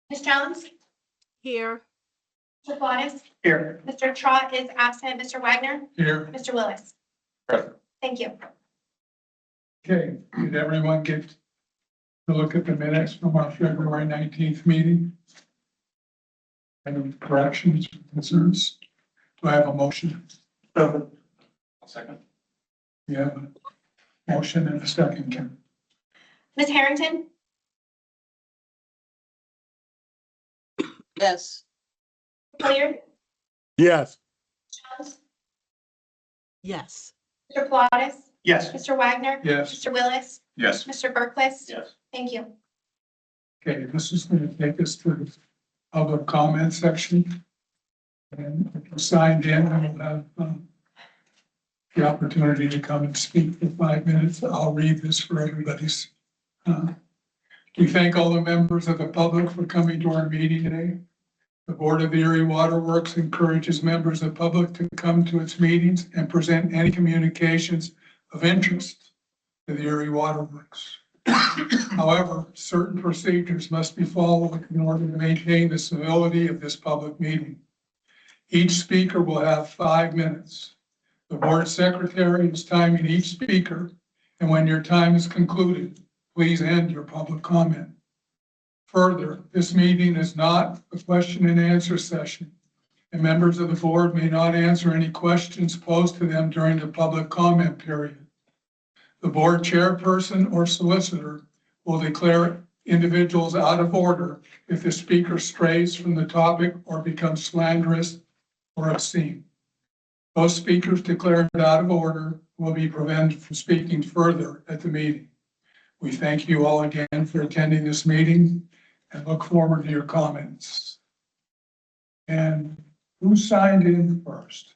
Ms. Jones? Here. Mr. Flores? Here. Mr. Trot is absent. Mr. Wagner? Here. Mr. Willis? Present. Thank you. Okay, did everyone get to look at the minutes from our February 19th meeting? Any corrections, concerns? Do I have a motion? Second. We have a motion and a second, Kim. Ms. Harrington? Yes. Hilliard? Yes. Jones? Yes. Mr. Flores? Yes. Mr. Wagner? Yes. Mr. Willis? Yes. Mr. Berquist? Yes. Thank you. Okay, this is going to take us to the public comment section. And if you signed in, we'll have the opportunity to come and speak for 5 minutes. I'll read this for everybody's. We thank all the members of the public for coming to our meeting today. The Board of the Erie Water Works encourages members of the public to come to its meetings and present any communications of interest to the Erie Water Works. However, certain procedures must be followed in order to maintain the civility of this public meeting. Each speaker will have 5 minutes. The board secretary is timing each speaker, and when your time is concluded, please end your public comment. Further, this meeting is not a question and answer session, and members of the board may not answer any questions posed to them during the public comment period. The board chairperson or solicitor will declare individuals out of order if the speaker strays from the topic or becomes slanderous or obscene. Those speakers declared out of order will be prevented from speaking further at the meeting. We thank you all again for attending this meeting and look forward to your comments. And who signed in first?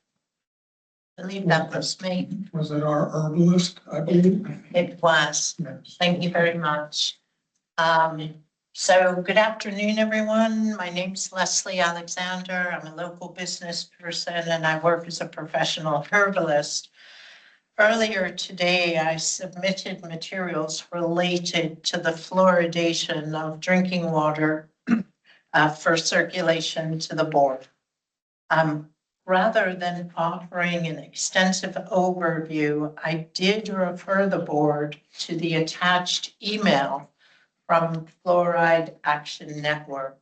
I believe that was me. Was it our herbalist, I believe? It was. Yes. Thank you very much. So good afternoon, everyone. My name's Leslie Alexander. I'm a local business person and I work as a professional herbalist. Earlier today, I submitted materials related to the fluoridation of drinking water for circulation to the board. Rather than offering an extensive overview, I did refer the board to the attached email from Fluoride Action Network.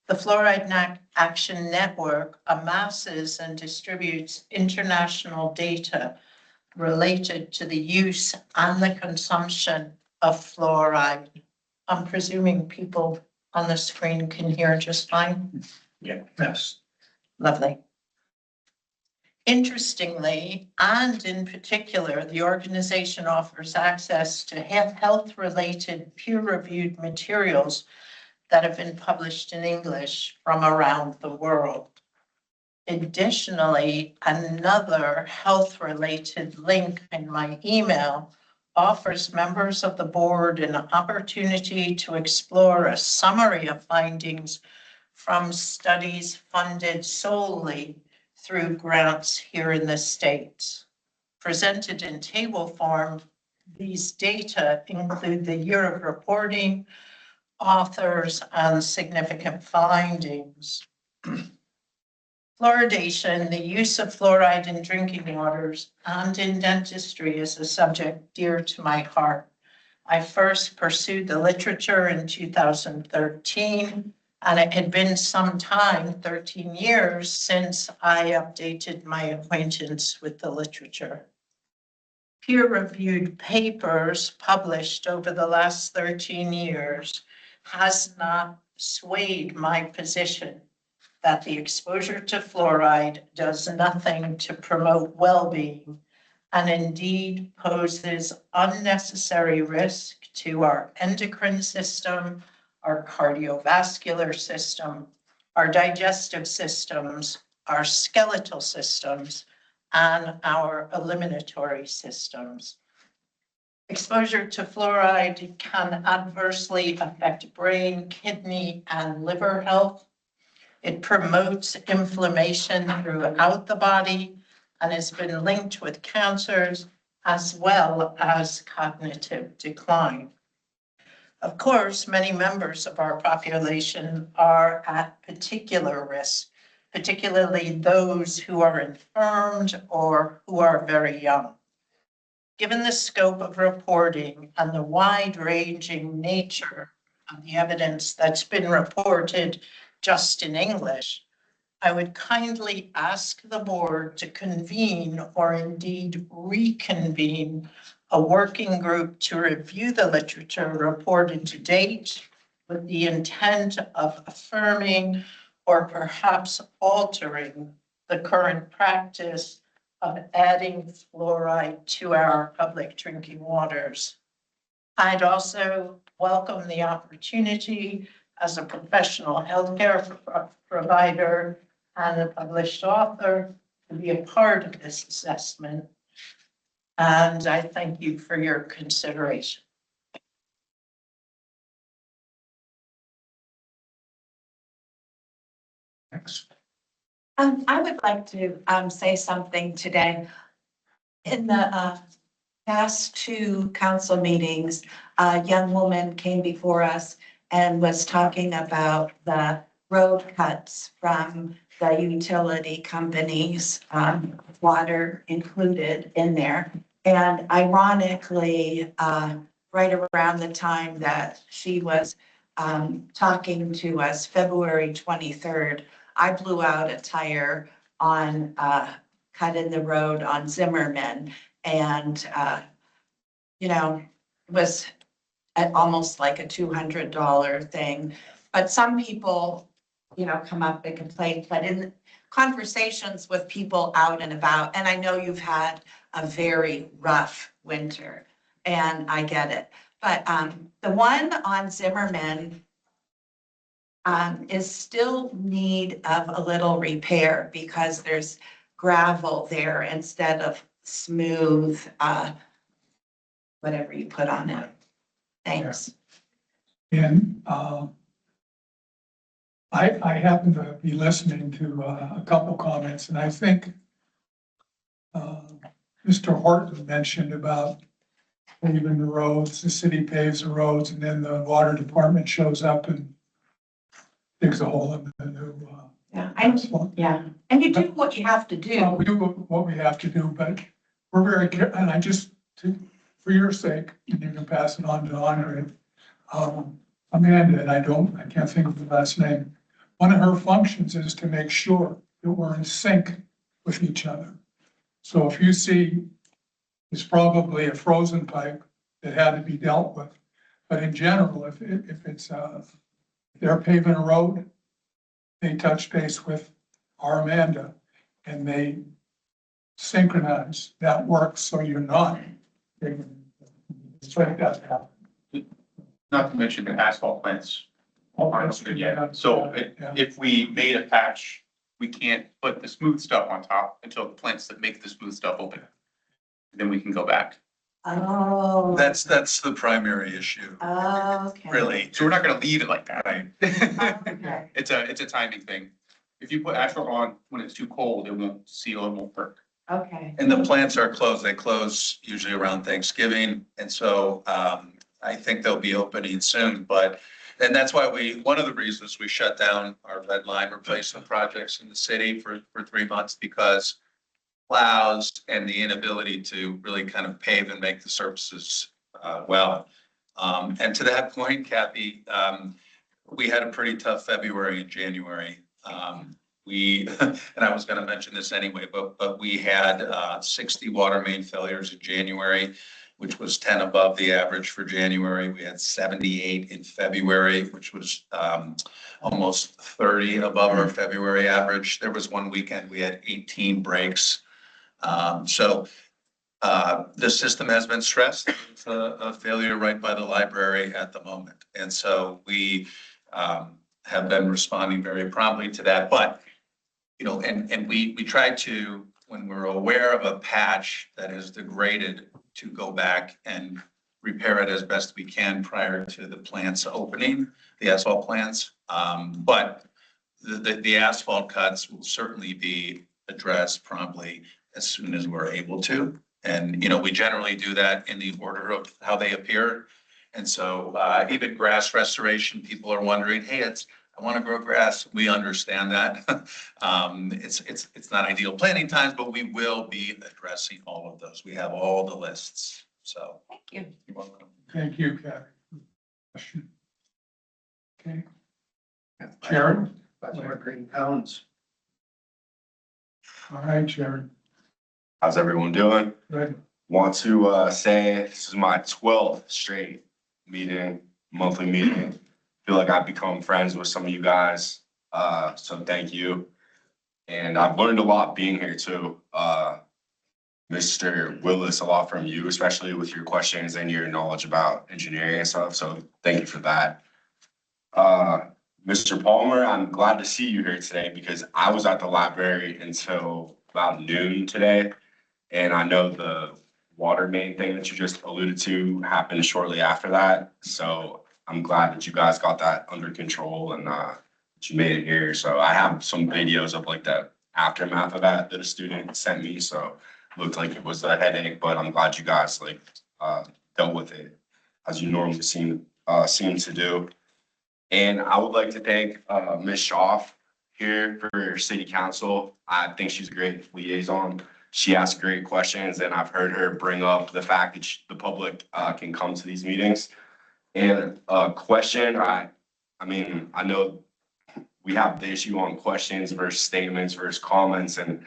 The Fluoride Action Network amasses and distributes international data related to the use and the consumption of fluoride. I'm presuming people on the screen can hear just fine. Yeah. Yes. Lovely. Interestingly, and in particular, the organization offers access to health-related peer-reviewed materials that have been published in English from around the world. Additionally, another health-related link in my email offers members of the board an opportunity to explore a summary of findings from studies funded solely through grants here in the States. Presented in table form, these data include the year of reporting, authors, and significant findings. Fluoridation, the use of fluoride in drinking waters and in dentistry, is a subject dear to my heart. I first pursued the literature in 2013, and it had been some time, 13 years, since I updated my acquaintance with the literature. Peer-reviewed papers published over the last 13 years has not swayed my position that the exposure to fluoride does nothing to promote well-being and indeed poses unnecessary risk to our endocrine system, our cardiovascular system, our digestive systems, our skeletal systems, and our eliminatory systems. Exposure to fluoride can adversely affect brain, kidney, and liver health. It promotes inflammation throughout the body and has been linked with cancers as well as cognitive decline. Of course, many members of our population are at particular risk, particularly those who are infirmed or who are very young. Given the scope of reporting and the wide-ranging nature of the evidence that's been reported just in English, I would kindly ask the board to convene or indeed reconvene a working group to review the literature reported to date with the intent of affirming or perhaps altering the current practice of adding fluoride to our public drinking waters. I'd also welcome the opportunity as a professional healthcare provider and a published author to be a part of this assessment. And I thank you for your consideration. Next. I would like to say something today. In the past two council meetings, a young woman came before us and was talking about the road cuts from the utility companies, water included in there. And ironically, right around the time that she was talking to us, February 23rd, I blew out a tire on cut in the road on Zimmerman, and was at almost like a $200 thing. But some people, come up and complain, but in conversations with people out and about, and I know you've had a very rough winter, and I get it. But the one on Zimmerman is still need of a little repair because there's gravel there instead of smooth, whatever you put on it. Thanks. And I happen to be listening to a couple comments, and I think Mr. Horton mentioned about paving the roads, the city paves the roads, and then the water department shows up and digs a hole in the new Yeah, asphalt. and you do what you have to Well, do. we do what we have to do, but we're very careful, and I just, for your sake, and you can pass it on to Andre. Amanda, and I can't think of the last name. One of her functions is to make sure that we're in sync with each other. So if you see, it's probably a frozen pipe that had to be dealt with. But in general, if it's, they're paving a road, they touch base with our Amanda and they synchronize that work so you're not. It's like that. Not to mention the asphalt plants aren't good yet. So Yeah. if we made a patch, we can't put the smooth stuff on top until the plants that make the smooth stuff open. Then we can go back. Oh. That's the primary issue, Okay. really. So we're not gonna leave it like that. Okay. It's a timing thing. If you put asphalt on when it's too cold, it won't seal, it won't work. Okay. And the plants are closed. They close usually around Thanksgiving. And so I think they'll be opening soon, and that's why one of the reasons we shut down our lead line replacement projects in the city for 3 months, because plows and the inability to really kind of pave and make the surfaces well. And to that point, Kathy, we had a pretty tough February and January. And I was going to mention this anyway, but we had 60 water main failures in January, which was 10 above the average for January. We had 78 in February, which was almost 30 above our February average. There was one weekend we had 18 breaks. So the system has been stressed. It's a failure right by the library at the moment. And so we have been responding very promptly to that. But, and we try to, when we're aware of a patch that is degraded, to go back and repair it as best we can prior to the plants opening, the asphalt plants. But the asphalt cuts will certainly be addressed promptly as soon as we're able to. And, we generally do that in the order of how they appear. And so even grass restoration, people are wondering, hey, I want to grow grass. We understand that. It's not ideal planting times, but we will be addressing all of those. We have all the lists. So Thank you. you're welcome. Thank you, Kathy. Question. Okay, Jared? Green pounds. All right, Jared. How's everyone doing? Good. Want to say this is my 12th straight meeting, monthly meeting. Feel like I've become friends with some of you guys. So thank you. And I've learned a lot being here too. Mr. Willis, a lot from you, especially with your questions and your knowledge about engineering and stuff. So thank you for that. Mr. Palmer, I'm glad to see you here today because I was at the library until about noon today. And I know the water main thing that you just alluded to happened shortly after that. So I'm glad that you guys got that under control and that you made it here. So I have some videos of like the aftermath of that a student sent me. So it looked like it was a headache, but I'm glad you guys like dealt with it as you normally seem to do. And I would like to thank Ms. Schaaf here for city council. I think she's a great liaison. She asks great questions, and I've heard her bring up the fact that the public can come to these meetings. And a question, I mean, I know we have the issue on questions versus statements versus comments, and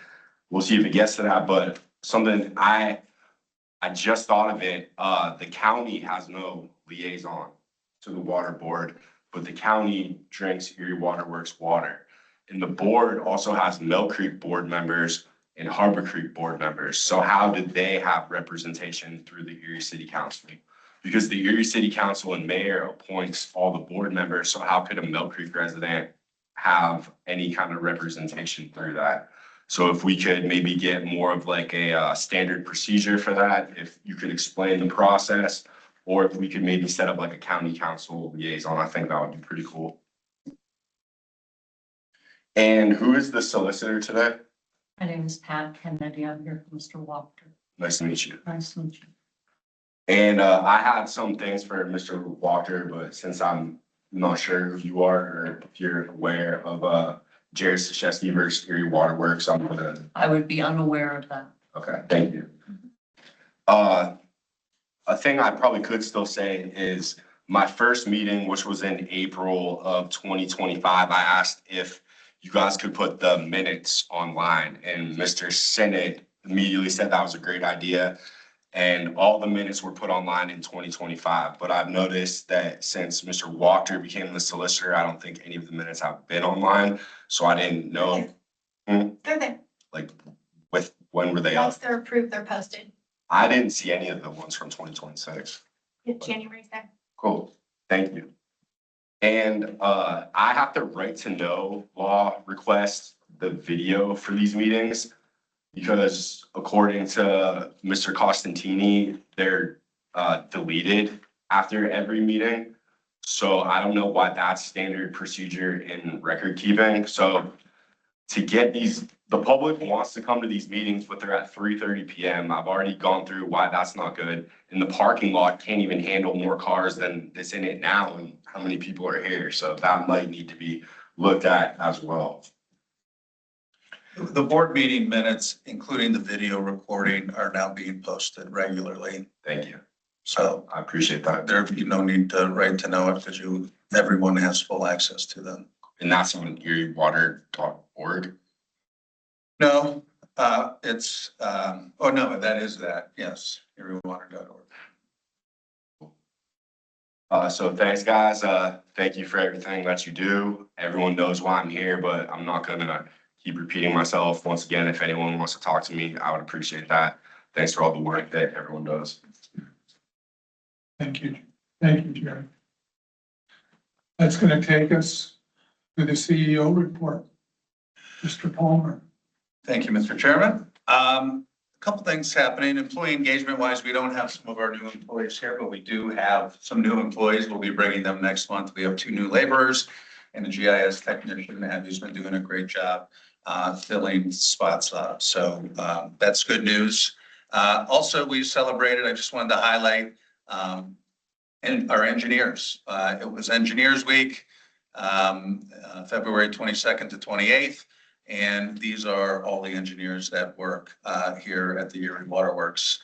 we'll see if it gets to that. But something I just thought of it, the county has no liaison to the water board, but the county drinks Erie Water Works water. And the board also has Mill Creek board members and Harbor Creek board members. So how did they have representation through the Erie City Council? Because the Erie City Council and mayor appoints all the board members. So how could a Mill Creek resident have any kind of representation through that? So if we could maybe get more of like a standard procedure for that, if you could explain the process, or if we could maybe set up like a county council liaison, I think that would be pretty cool. And who is the solicitor today? My name is Pat Kennedy. I'm here for Mr. Walker. Nice to meet you. Nice to meet you. And I had some things for Mr. Walker, but since I'm not sure who you are or if you're aware of Jared Stachewski versus Erie Water Works, I'm gonna. I would be unaware of that. Okay, thank you. A thing I probably could still say is my first meeting, which was in April of 2025, I asked if you guys could put the minutes online, and Mr. Senate immediately said that was a great idea. And all the minutes were put online in 2025. But I've noticed that since Mr. Walker became the solicitor, I don't think any of the minutes have been online. So I didn't know. They're there. Like, when were they up? Once they're approved, they're posted. I didn't see any of the ones from 2026. January's there. Cool, thank you. And I have to right to know law request the video for these meetings because according to Mr. Costantini, they're deleted after every meeting. So I don't know why that's standard procedure in record keeping. So to get these, the public wants to come to these meetings, but they're at 3:30 p.m. I've already gone through why that's not good. And the parking lot can't even handle more cars than that's in it now and how many people are here. So that might need to be looked at as well. The board meeting minutes, including the video recording, are now being posted regularly. Thank you. So I appreciate that. there'd be no need to write to know it because everyone has full access to them. And that's on eriewater.org. No, it's, oh no, that is that, yes, eriewater.org. So thanks, guys. Thank you for everything that you do. Everyone knows why I'm here, but I'm not gonna keep repeating myself. Once again, if anyone wants to talk to me, I would appreciate that. Thanks for all the work that everyone does. Thank you. Thank you, Jerry. That's going to take us to the CEO report. Mr. Palmer. Thank you, Mr. Chairman. A couple things happening. Employee engagement wise, we don't have some of our new employees here, but we do have some new employees. We'll be bringing them next month. We have 2 new laborers and a GIS technician. Abby's been doing a great job filling spots up. So that's good news. Also, we celebrated, I just wanted to highlight and our engineers. It was Engineers Week, February 22nd to 28th. And these are all the engineers that work here at the Erie Waterworks.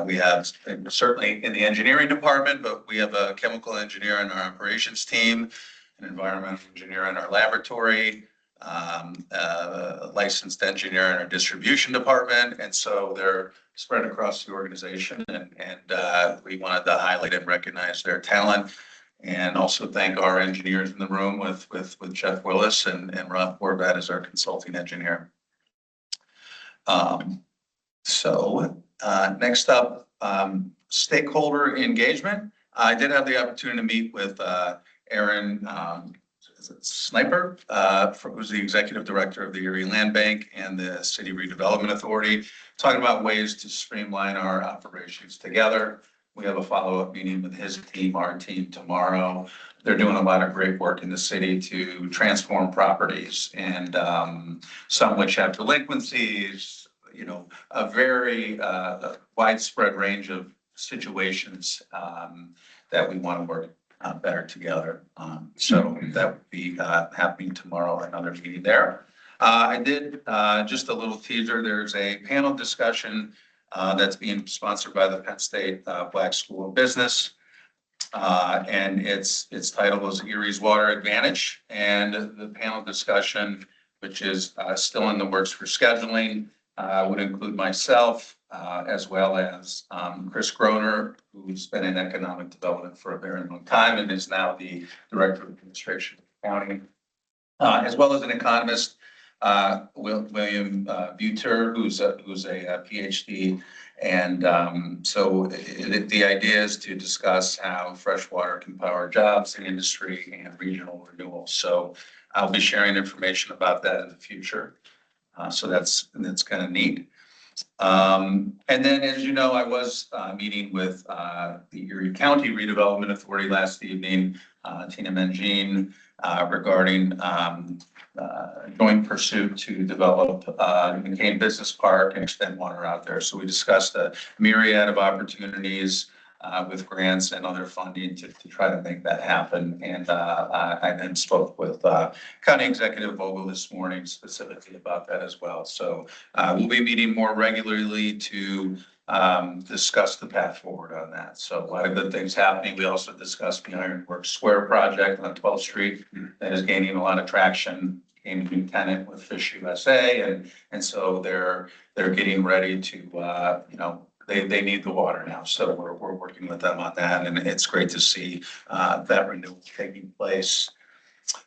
We have certainly in the engineering department, but we have a chemical engineer in our operations team, an environmental engineer in our laboratory, a licensed engineer in our distribution department. And so they're spread across the organization, and we wanted to highlight and recognize their talent. And also thank our engineers in the room with Jeff Willis and Rob Corbat as our consulting engineer. Next up, stakeholder engagement. I did have the opportunity to meet with Aaron Sniper, who's the executive director of the Erie Land Bank and the City Redevelopment Authority, talking about ways to streamline our operations together. We have a follow-up meeting with his team, our team, tomorrow. They're doing a lot of great work in the city to transform properties, and some which have delinquencies, a very widespread range of situations that we want to work better together. So that would be happening tomorrow, another meeting there. I did just a little teaser. There's a panel discussion that's being sponsored by the Penn State Black School of Business. And its title was Erie's Water Advantage. And the panel discussion, which is still in the works for scheduling, would include myself, as well as Chris Groner, who's been in economic development for a very long time and is now the director of administration of the county, as well as an economist, William Buter, who's a PhD. And so the idea is to discuss how fresh water can power jobs in industry and regional renewal. So I'll be sharing information about that in the future. So that's kind of neat. And then, as you know, I was meeting with the Erie County Redevelopment Authority last evening, Tina Mangine, regarding joint pursuit to develop McCain Business Park and extend water out there. So we discussed a myriad of opportunities with grants and other funding to try to make that happen. And I then spoke with County Executive Vogel this morning specifically about that as well. So we'll be meeting more regularly to discuss the path forward on that. So a lot of good things happening. We also discussed the Ironworks Square project on 12th Street that is gaining a lot of traction. Became a new tenant with Fish USA, and so they're getting ready to they need the water now. So we're working with them on that, and it's great to see that renewal taking place.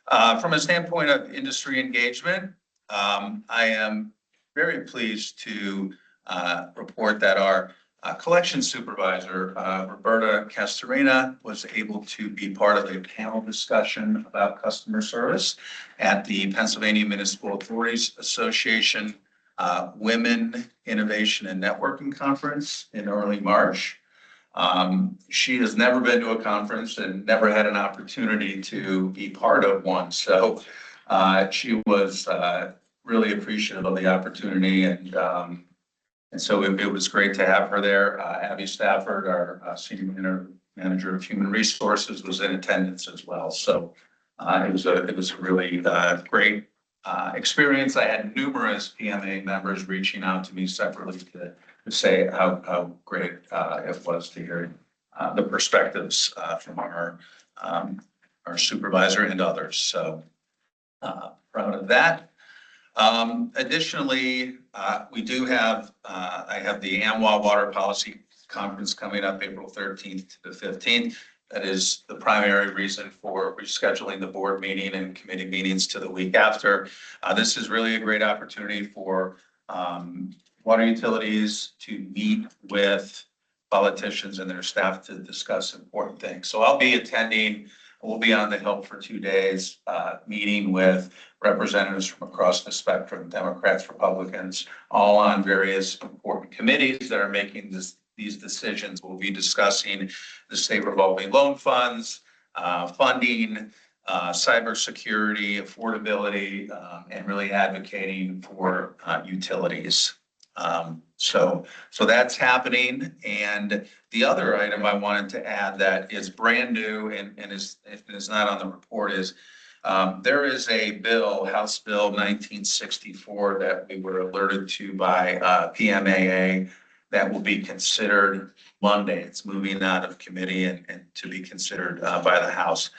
From a standpoint of industry engagement, I am very pleased to report that our collection supervisor, Roberta Castorina, was able to be part of a panel discussion about customer service at the Pennsylvania Municipal Authorities Association Women Innovation and Networking Conference in early March. She has never been to a conference and never had an opportunity to be part of one. So she was really appreciative of the opportunity, and so it was great to have her there. Abby Stafford, our senior manager of human resources, was in attendance as well. So it was a really great experience. I had numerous PMA members reaching out to me separately to say how great it was to hear the perspectives from our supervisor and others. So proud of that. Additionally, we do have, I have the AMWA Water Policy Conference coming up April 13th to the 15th. That is the primary reason for rescheduling the board meeting and committee meetings to the week after. This is really a great opportunity for water utilities to meet with politicians and their staff to discuss important things. So I'll be attending. We'll be on the Hill for 2 days, meeting with representatives from across the spectrum, Democrats, Republicans, all on various important committees that are making these decisions. We'll be discussing the state revolving loan funds, funding, cybersecurity, affordability, and really advocating for utilities. So that's happening. And the other item I wanted to add that is brand new and is not on the report is there is a bill, House Bill 1964, that we were alerted to by PMAA that will be considered Monday. It's moving out of committee and to be considered by the House.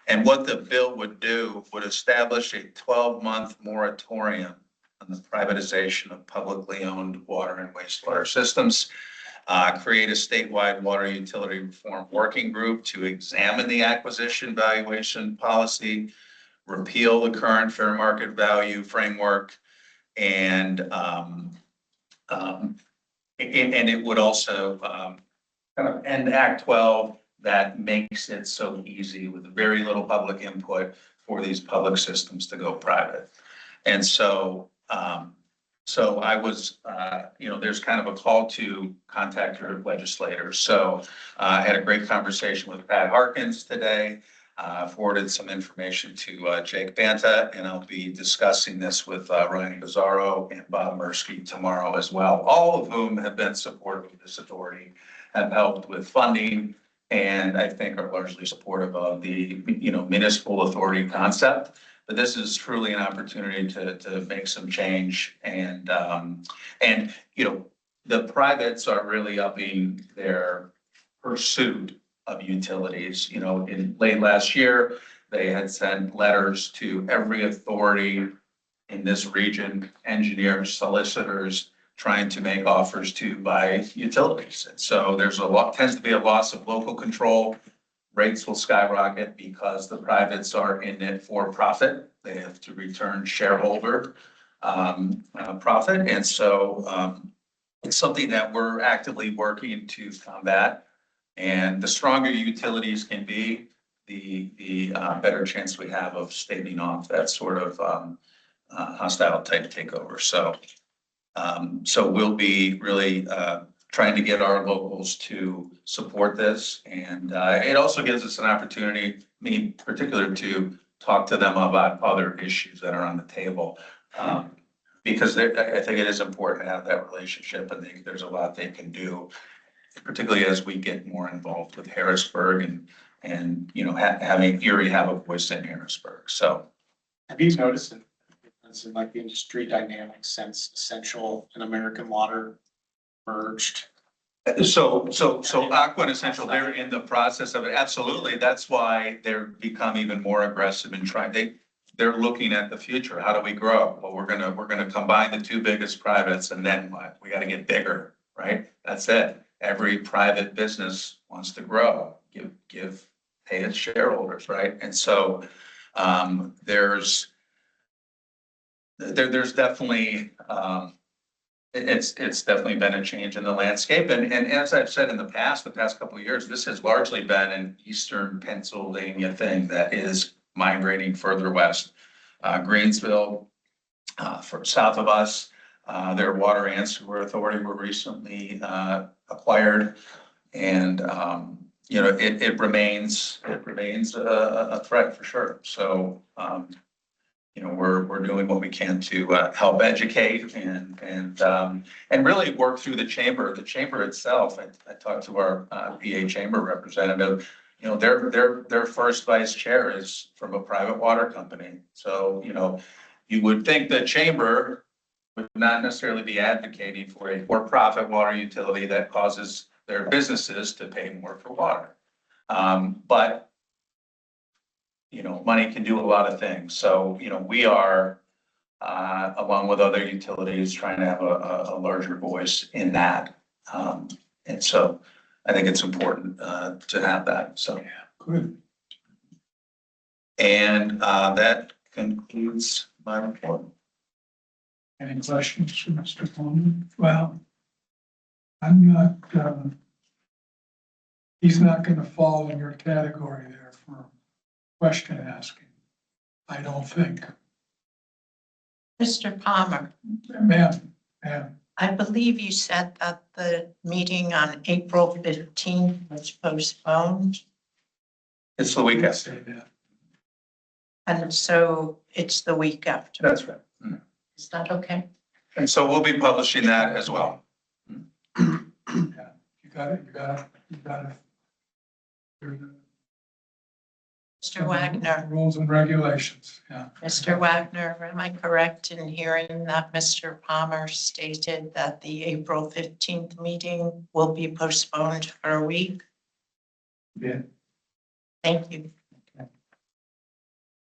And what the bill would do would establish a 12-month moratorium on the privatization of publicly owned water and wastewater systems, create a statewide water utility reform working group to examine the acquisition valuation policy, repeal the current fair market value framework, and it would also kind of end Act 12 that makes it so easy with very little public input for these public systems to go private. And so I was, there's kind of a call to contact your legislators. So I had a great conversation with Pat Harkins today, forwarded some information to Jake Banta, and I'll be discussing this with Ryan Bizzarro and Bob Mursky tomorrow as well, all of whom have been supportive of this authority, have helped with funding, and I think are largely supportive of the, municipal authority concept. But this is truly an opportunity to make some change and the privates are really upping their pursuit of utilities. In late last year, they had sent letters to every authority in this region, engineers, solicitors, trying to make offers to buy utilities. And so tends to be a loss of local control. Rates will skyrocket because the privates are in it for profit. They have to return shareholder profit. And so it's something that we're actively working to combat. And the stronger utilities can be, the better chance we have of staving off that sort of hostile type takeover. So we'll be really trying to get our locals to support this. And it also gives us an opportunity, me in particular, to talk to them about other issues that are on the table. Because I think it is important to have that relationship, and there's a lot they can do, particularly as we get more involved with Harrisburg and having Erie have a voice in Harrisburg. So have you noticed a difference in like the industry dynamics since Essential and American Water merged? So Aqua and Essential, they're in the process of it. Absolutely. That's why they're become even more aggressive in trying. They're looking at the future. How do we grow? Well, we're gonna combine the two biggest privates, and then what? We got to get bigger, right? That's it. Every private business wants to grow, pay its shareholders, right? And so there's definitely it's definitely been a change in the landscape. And as I've said in the past couple of years, this has largely been an Eastern Pennsylvania thing that is migrating further west. Greensville, for south of us, their water and sewer authority were recently acquired. And it remains a threat for sure. So we're doing what we can to help educate and really work through the chamber. The chamber itself, I talked to our PA chamber representative. Their first vice chair is from a private water company. So you would think the chamber would not necessarily be advocating for a for-profit water utility that causes their businesses to pay more for water. But money can do a lot of things. So, we are, along with other utilities, trying to have a larger voice in that. And so I think it's important to have that. So, Good. and that concludes my report. Any questions for Mr. Coleman? Well, I'm not, he's not going to fall in your category there for question asking, I don't think. Mr. Palmer, Ma'am. I believe you said that the meeting on April 15th was postponed, It's the week after. Say that. and so it's the week after. That's right. Is that okay? And so we'll be publishing that as well. Yeah, you got it, you got it, you got it. Mr. Wagner, Rules and regulations, yeah. Mr. Wagner, am I correct in hearing that Mr. Palmer stated that the April 15th meeting will be postponed for a week? Yeah, Thank you.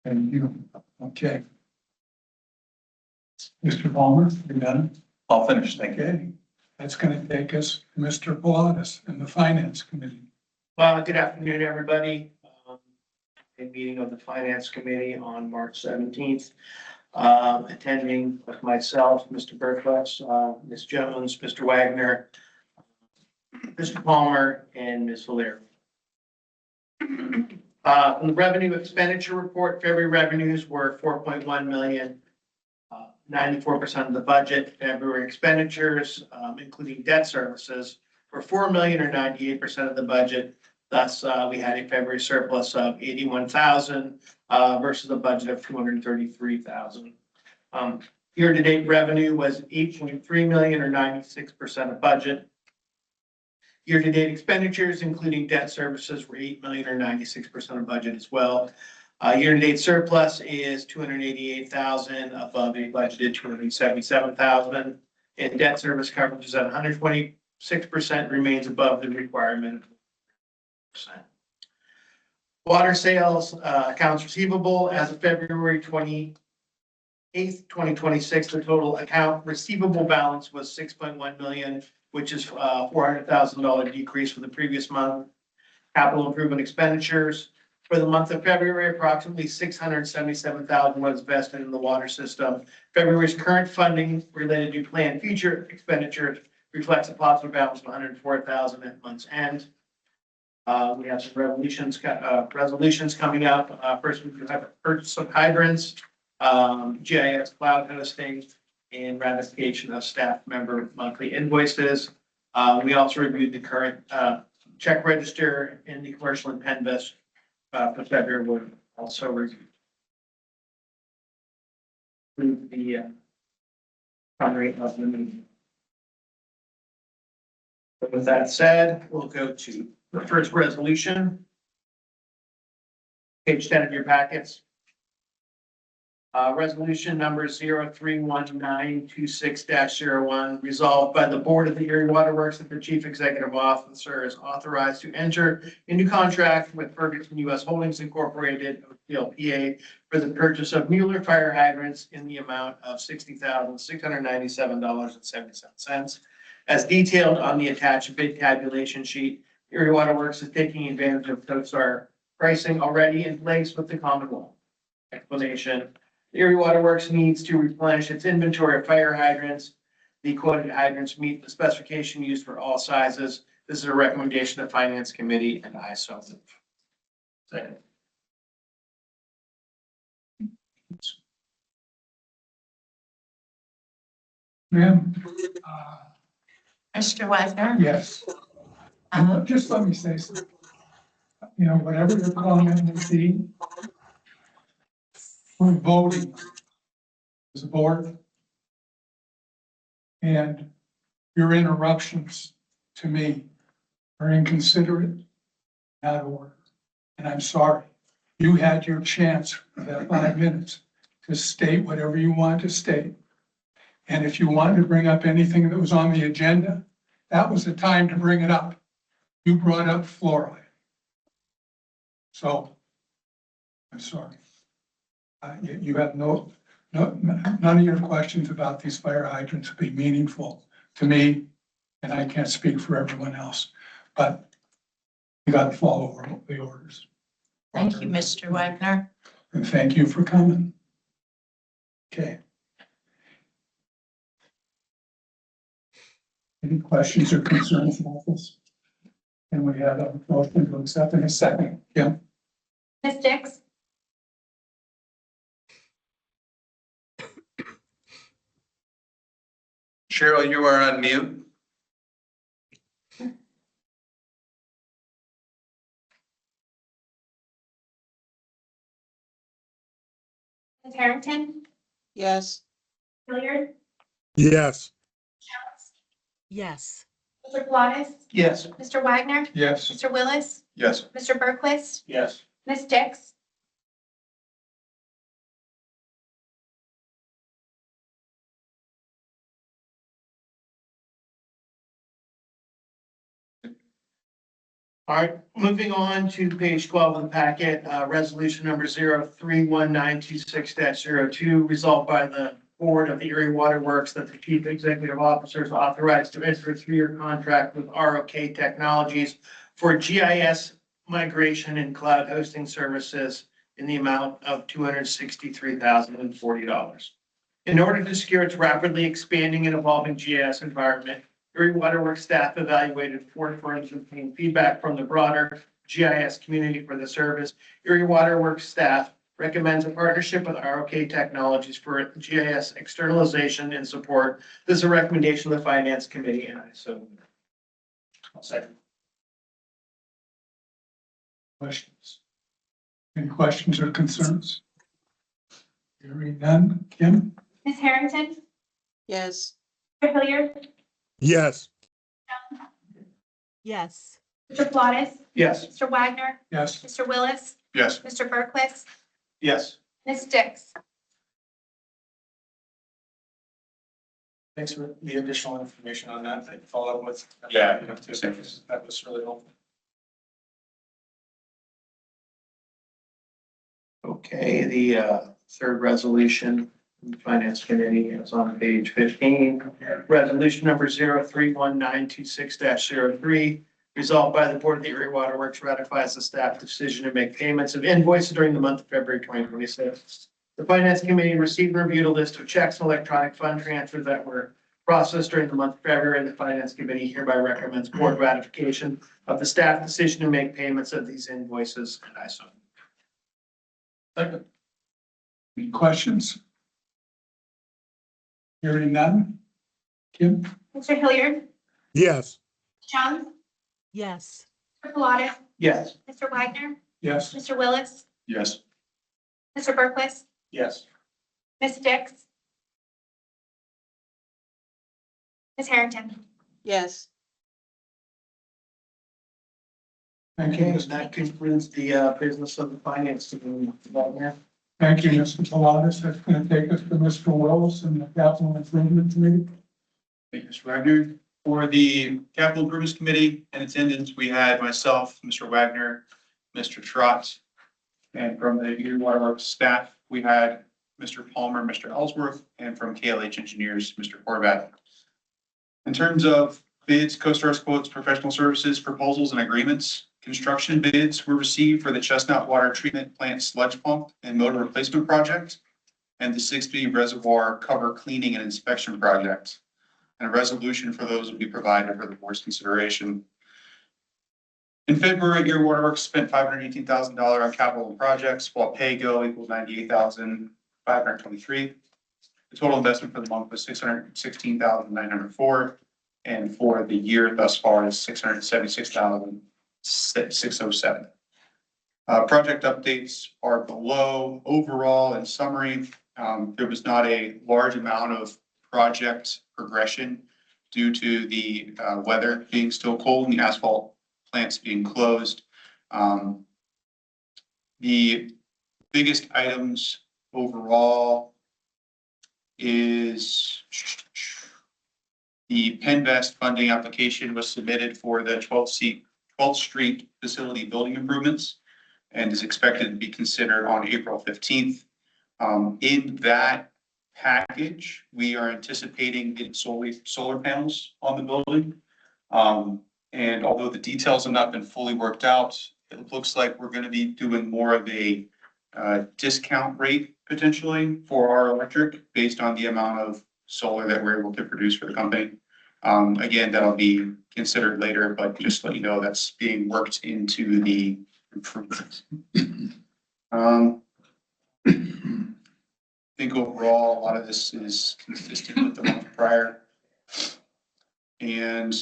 and you, okay. Mr. Palmer, you got it? I'll finish, thank you. Okay, that's gonna take us to Mr. Pilatus and the Finance Committee. Good afternoon, everybody. A meeting of the Finance Committee on March 17th. Attending with myself, Mr. Berkowitz, Ms. Jones, Mr. Wagner, Mr. Palmer, and Ms. Valeri. From the revenue expenditure report, February revenues were 4.1 million, 94% of the budget. February expenditures, including debt services, were 4 million or 98% of the budget. Thus, we had a February surplus of 81,000 versus a budget of 233,000. Year-to-date revenue was 8.3 million or 96% of budget. Year-to-date expenditures, including debt services, were 8 million or 96% of budget as well. Year-to-date surplus is 288,000 above a budgeted 277,000. And debt service coverage is at 126%, remains above the requirement. Water sales, accounts receivable as of February 28th, 2026, the total account receivable balance was 6.1 million, which is $400,000 decrease from the previous month. Capital improvement expenditures for the month of February, approximately 677,000 was invested in the water system. February's current funding related to planned future expenditures reflects a positive balance of 104,000 at month's end. We have some resolutions coming up. First, we have purchase of hydrants, GIS cloud hosting, and ratification of staff member monthly invoices. We also reviewed the current check register in the commercial and Penvest for February. We'll also review the summary of the meeting. But with that said, we'll go to the first resolution. Page 10 of your packets. Resolution number 031926-01, resolved by the Board of the Erie Waterworks that the Chief Executive Officer is authorized to enter into contract with Ferguson U.S. Holdings Incorporated, PLPA, for the purchase of Mueller fire hydrants in the amount of $60,697.77. As detailed on the attached bid tabulation sheet, Erie Waterworks is taking advantage of CoStar pricing already in place with the Commonwealth. Explanation: Erie Waterworks needs to replenish its inventory of fire hydrants. The quoted hydrants meet the specification used for all sizes. This is a recommendation of Finance Committee, and I so move. Second. Ma'am, Mr. Wagner? yes. Just let me say something. You know, whatever your comment would be, we're voting as a board. And your interruptions to me are inconsiderate, out of order. And I'm sorry. You had your chance for that 5 minutes to state whatever you want to state. And if you wanted to bring up anything that was on the agenda, that was the time to bring it up. You brought up fluoride. So, I'm sorry. You have none of your questions about these fire hydrants would be meaningful to me, and I can't speak for everyone else, but you got to follow the orders. Thank you, Mr. Wagner. And thank you for coming. Okay. Any questions or concerns about this? And we have a motion to accept in a second. Yeah. Ms. Dix? Cheryl, you are on mute. Ms. Harrington? Yes. Hilliard? Yes. Yes. Mr. Pilatus? Yes. Mr. Wagner? Yes. Mr. Willis? Yes. Mr. Berquist? Yes. Ms. Dix? All right, moving on to page 12 of the packet, resolution number 031926-02, resolved by the Board of the Erie Water Works that the chief executive officer is authorized to enter a 3-year contract with ROK Technologies for GIS migration and cloud hosting services in the amount of $263,040. In order to secure its rapidly expanding and evolving GIS environment, Erie Waterworks staff evaluated 4 firms and obtained feedback from the broader GIS community for the service. Erie Waterworks staff recommends a partnership with ROK Technologies for GIS externalization and support. This is a recommendation of the Finance Committee, and I'll second. Questions? Any questions or concerns? Hearing none. Kim? Ms. Harrington? Yes. Mr. Hilliard? Yes. Yes. Mr. Pilatus? Yes. Mr. Wagner? Yes. Mr. Willis? Yes. Mr. Berquist? Yes. Ms. Dix? Thanks for the additional information on that. I follow up with. Yeah. That was really helpful. Okay, the third resolution from the Finance Committee is on page 15. Resolution number 031926-03, resolved by the Board of the Erie Water Works ratifies the staff decision to make payments of invoices during the month of February 2026. The Finance Committee received and reviewed a list of checks and electronic fund transfers that were processed during the month of February. The Finance Committee hereby recommends board ratification of the staff decision to make payments of these invoices, and I so. Second. Any questions? Hearing none. Kim? Mr. Hilliard? Yes. Jones? Yes. Mr. Pilatus? Yes. Mr. Wagner? Yes. Mr. Willis? Yes. Mr. Berquist? Yes. Ms. Dix? Ms. Harrington? Yes. Thank you, Okay, Mr. that concludes the business of the Finance Committee. Thank you, Mr. Pilatus. That's going to take us to Mr. Wells and the Capital Improvement Committee. Thank you, Mr. Wagner. For the Capital Improvements Committee in attendance, we had myself, Mr. Wagner, Mr. Trott, and from the Erie Waterworks staff, we had Mr. Palmer, Mr. Ellsworth, and from KLH Engineers, Mr. Horvath. In terms of bids, CoStar's quotes, professional services, proposals, and agreements, construction bids were received for the Chestnut Water Treatment Plant sludge pump and motor replacement project, and the 6B reservoir cover cleaning and inspection project. And a resolution for those will be provided for the board's consideration. In February, Erie Waterworks spent $518,000 on capital projects, while pay-go equaled $98,523. The total investment for the month was $616,904, and for the year thus far is $676,607. Project updates are below. Overall, in summary, there was not a large amount of project progression due to the weather being still cold and the asphalt plants being closed. The biggest items overall is the Penvest funding application was submitted for the 12th Street facility building improvements and is expected to be considered on April 15th. In that package, we are anticipating getting solar panels on the building. And although the details have not been fully worked out, it looks like we're going to be doing more of a discount rate potentially for our electric based on the amount of solar that we're able to produce for the company. Again, that'll be considered later, but just to let you know, that's being worked into the improvements. I think overall, a lot of this is consistent with the month prior. And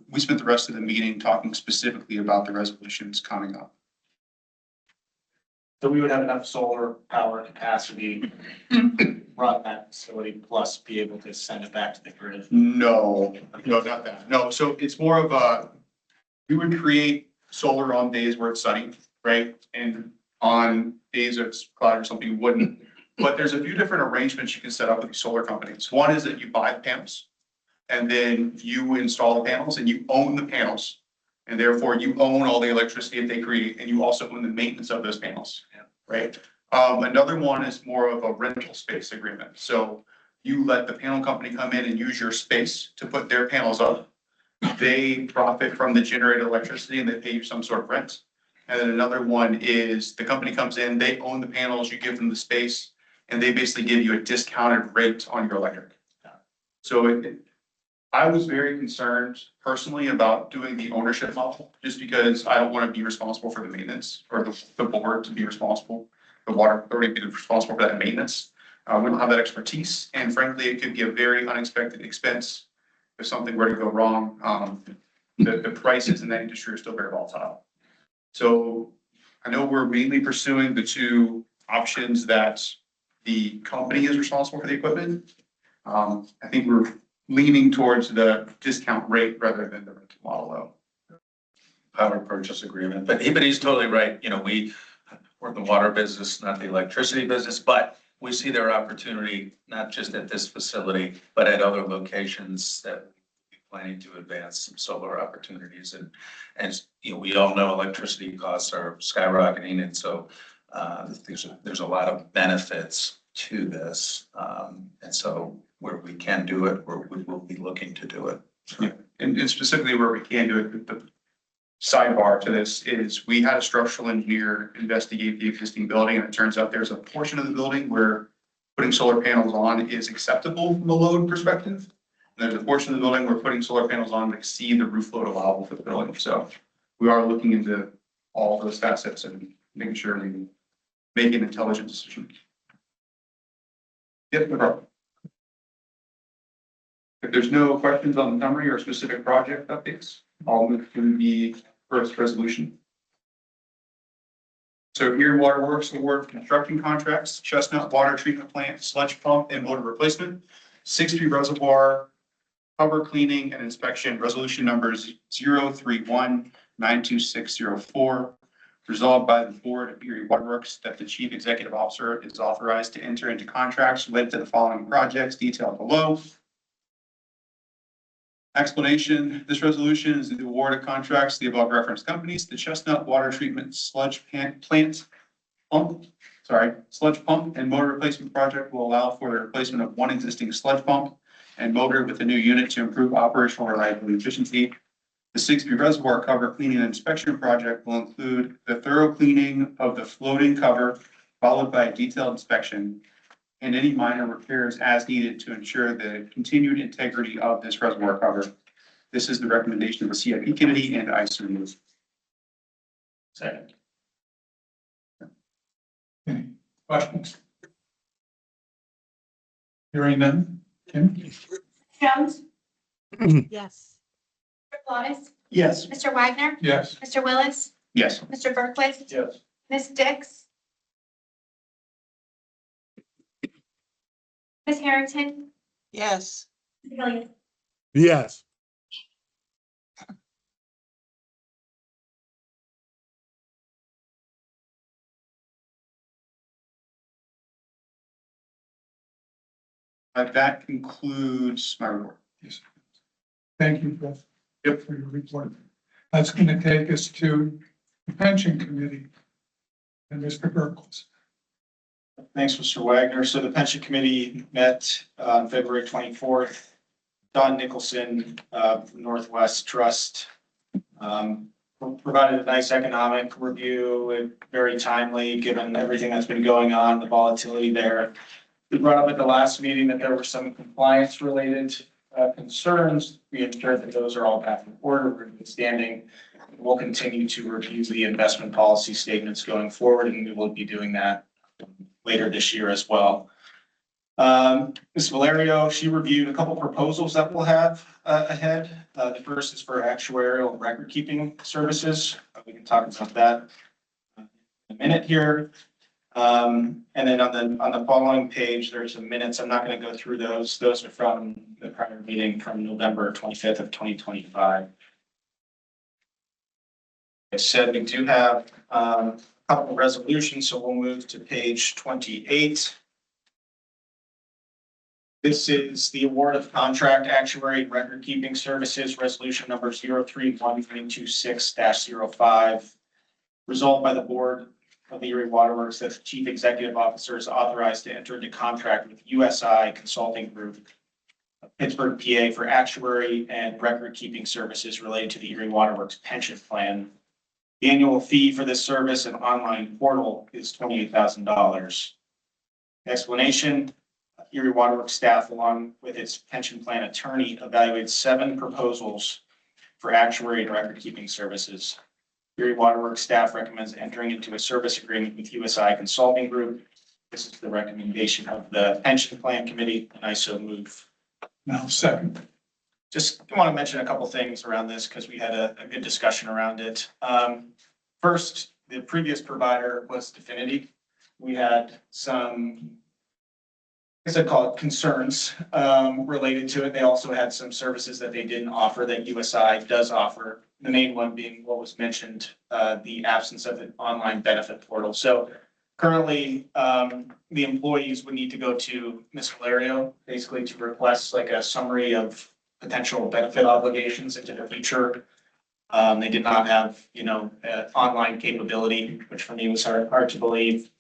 we spent the rest of the meeting talking specifically about the resolutions coming up. So we would have enough solar power capacity run that facility plus be able to send it back to the grid? No, not that. No, so it's more of a, we would create solar on days where it's sunny, right? And on days it's cloudy or something, you wouldn't. But there's a few different arrangements you can set up with these solar companies. One is that you buy the panels and then you install the panels and you own the panels. And therefore you own all the electricity that they create and you also own the maintenance of those panels, right? Another one is more of a rental space agreement. So you let the panel company come in and use your space to put their panels up. They profit from the generated electricity and they pay you some sort of rent. And then another one is the company comes in, they own the panels, you give them the space, and they basically give you a discounted rate on your electric. So I was very concerned personally about doing the ownership model, just because I don't want to be responsible for the maintenance or the board to be responsible, the water authority to be responsible for that maintenance. We don't have that expertise, and frankly, it could be a very unexpected expense if something were to go wrong. The prices in that industry are still very volatile. So I know we're mainly pursuing the two options that the company is responsible for the equipment. I think we're leaning towards the discount rate rather than the rental model though. Power purchase agreement, but he's totally right. You know, we're in the water business, not the electricity business, but we see their opportunity, not just at this facility, but at other locations that we're planning to advance some solar opportunities. And you know, we all know electricity costs are skyrocketing. And so there's a lot of benefits to this. And so where we can do it, we will be looking to do it. Yeah. And specifically where we can do it, the sidebar to this is we had a structural engineer investigate the existing building, and it turns out there's a portion of the building where putting solar panels on is acceptable from a load perspective. And there's a portion of the building where putting solar panels on would exceed the roof load allowable for the building. So we are looking into all those facets and making sure we make an intelligent decision. Yep, no problem. If there's no questions on the summary or specific project updates, I'll move to the first resolution. So Erie Waterworks award construction contracts, Chestnut Water Treatment Plant, sludge pump and motor replacement, 6-3 reservoir, cover cleaning and inspection, resolution numbers 031-92604. Resolved by the board of Erie Waterworks that the chief executive officer is authorized to enter into contracts related to the following projects detailed below. Explanation, this resolution is the award of contracts to the above referenced companies. The Chestnut Water Treatment Sludge Pump and motor replacement project will allow for the replacement of one existing sludge pump and motor with a new unit to improve operational reliability and efficiency. The 6B reservoir cover cleaning and inspection project will include the thorough cleaning of the floating cover, followed by a detailed inspection and any minor repairs as needed to ensure the continued integrity of this reservoir cover. This is the recommendation of the CIP committee, and I so move. Second. Any questions? Hearing none. Kim? Jones, Yes. Mr. Flores, Yes. Mr. Wagner, Yes. Mr. Willis, Yes. Mr. Berquist, Yes. Ms. Dix, Ms. Harrington, Yes. Ms. Hilliard. Yes. That concludes my report. Yes. Thank you, Beth. Yep. For your report. That's going to take us to the pension committee and Mr. Berkles. Thanks, Mr. Wagner. So the pension committee met on February 24th. Don Nicholson, from Northwest Trust, provided a nice economic review, very timely, given everything that's been going on, the volatility there. We brought up at the last meeting that there were some compliance related concerns. We ensured that those are all back in order, we're in good standing. We'll continue to review the investment policy statements going forward, and we will be doing that later this year as well. Ms. Valerio, she reviewed a couple proposals that we'll have ahead. The first is for actuarial and record keeping services. We can talk about that in a minute here. And then on the following page, there's some minutes. I'm not going to go through those. Those are from the prior meeting from November 25th of 2025. I said we do have a couple of resolutions, so we'll move to page 28. This is the award of contract actuary and record keeping services, resolution number 031926-05. Resolved by the board of the Erie Waterworks that the chief executive officer is authorized to enter into contract with USI Consulting Group of Pittsburgh, PA for actuary and record keeping services related to the Erie Waterworks pension plan. The annual fee for this service and online portal is $28,000. Explanation: Erie Waterworks staff, along with its pension plan attorney, evaluated 7 proposals for actuary and record keeping services. Erie Waterworks staff recommends entering into a service agreement with USI Consulting Group. This is the recommendation of the pension plan committee, and I so move. Now second. Just want to mention a couple things around this because we had a good discussion around it. First, the previous provider was Definity. We had some, I guess I'd call it concerns related to it. They also had some services that they didn't offer that USI does offer. The main one being what was mentioned, the absence of an online benefit portal. So currently, the employees would need to go to Ms. Valerio basically to request like a summary of potential benefit obligations into the future. They did not have, online capability, which for me was hard to believe,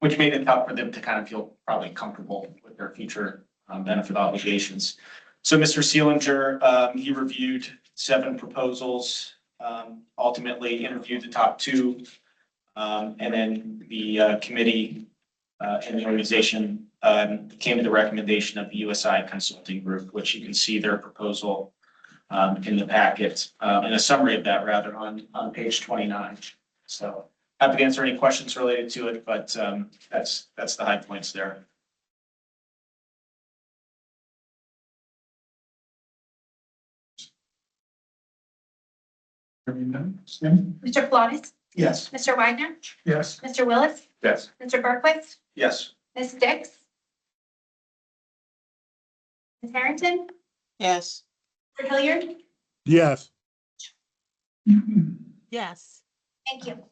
which made it tough for them to kind of feel probably comfortable with their future benefit obligations. So Mr. Seelinger, he reviewed 7 proposals, ultimately interviewed the top 2, and then the committee and the organization came to the recommendation of the USI Consulting Group, which you can see their proposal in the packet, in a summary of that rather on page 29. So happy to answer any questions related to it, but that's the high points there. Mr. Flores, Yes. Mr. Wagner, Yes. Mr. Willis, Yes. Mr. Berquist, Yes. Ms. Dix, Ms. Harrington, Yes. Mr. Hilliard. Yes. Yes. Thank you.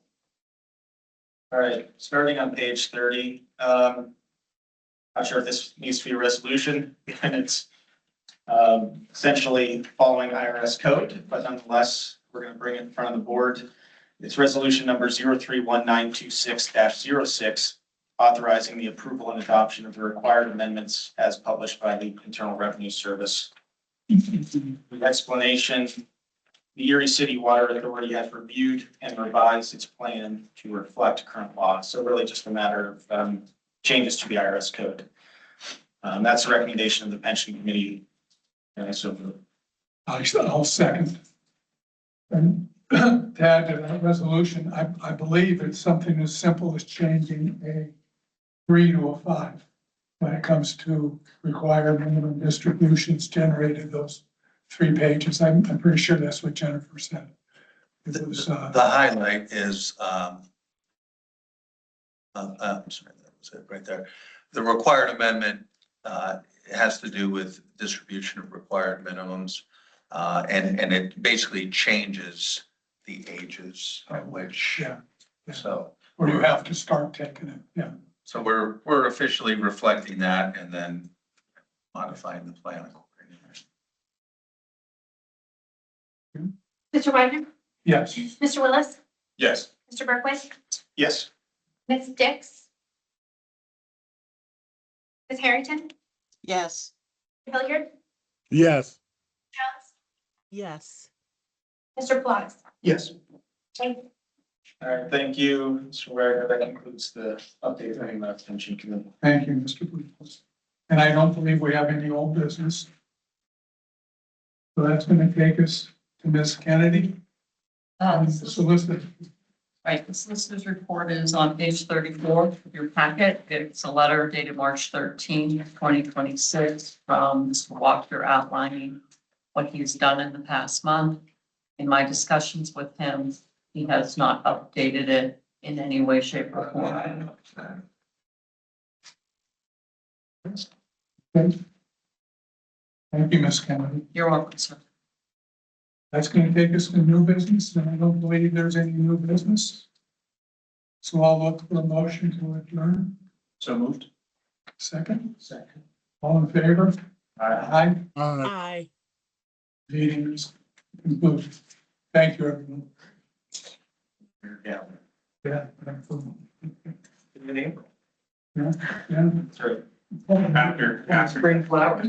All right, starting on page 30. Not sure if this needs to be a resolution, and it's essentially following IRS code, but nonetheless, we're going to bring it in front of the board. It's resolution number 031926-06, authorizing the approval and adoption of the required amendments as published by the Internal Revenue Service. The explanation: the Erie City Water Authority has reviewed and revised its plan to reflect current law. So really just a matter of changes to the IRS code. That's the recommendation of the pension committee. And so I'll second. And to add to that resolution, I believe it's something as simple as changing a 3 to a 5 when it comes to required minimum distributions generated those 3 pages. I'm pretty sure that's what Jennifer said. It was, The highlight is, I'm sorry, that was it right there. The required amendment has to do with distribution of required minimums. And it basically changes the ages at which, yeah, so. where you have to start taking it, yeah. So we're officially reflecting that and then modifying the plan accordingly. Mr. Wagner, Yes. Mr. Willis, yes. Mr. Berquist, Yes. Ms. Dix, Ms. Harrington, Yes. Mr. Hilliard, Yes. Jones, Yes. Mr. Flores. Yes. Thank you. All right, thank you, Mr. Wagner. That concludes the update on the pension committee. Thank you, Mr. Bluth. And I don't believe we have any old business. So that's going to take us to Ms. Kennedy, solicitor. Right, the solicitor's report is on page 34 of your packet. It's a letter dated March 13, 2026 from Mr. Walker outlining what he's done in the past month. In my discussions with him, he has not updated it in any way, shape, or form. Okay. Thank you, Ms. Kennedy. You're welcome, sir. That's gonna take us to new business, and I don't believe there's any new business. So I'll look for a motion to adjourn. So moved. Second? Second. All in favor? Aye. Aye. Meeting is concluded. Thank you, everyone. Yeah. Yeah. In April. Yeah, yeah. After. Spring flowers.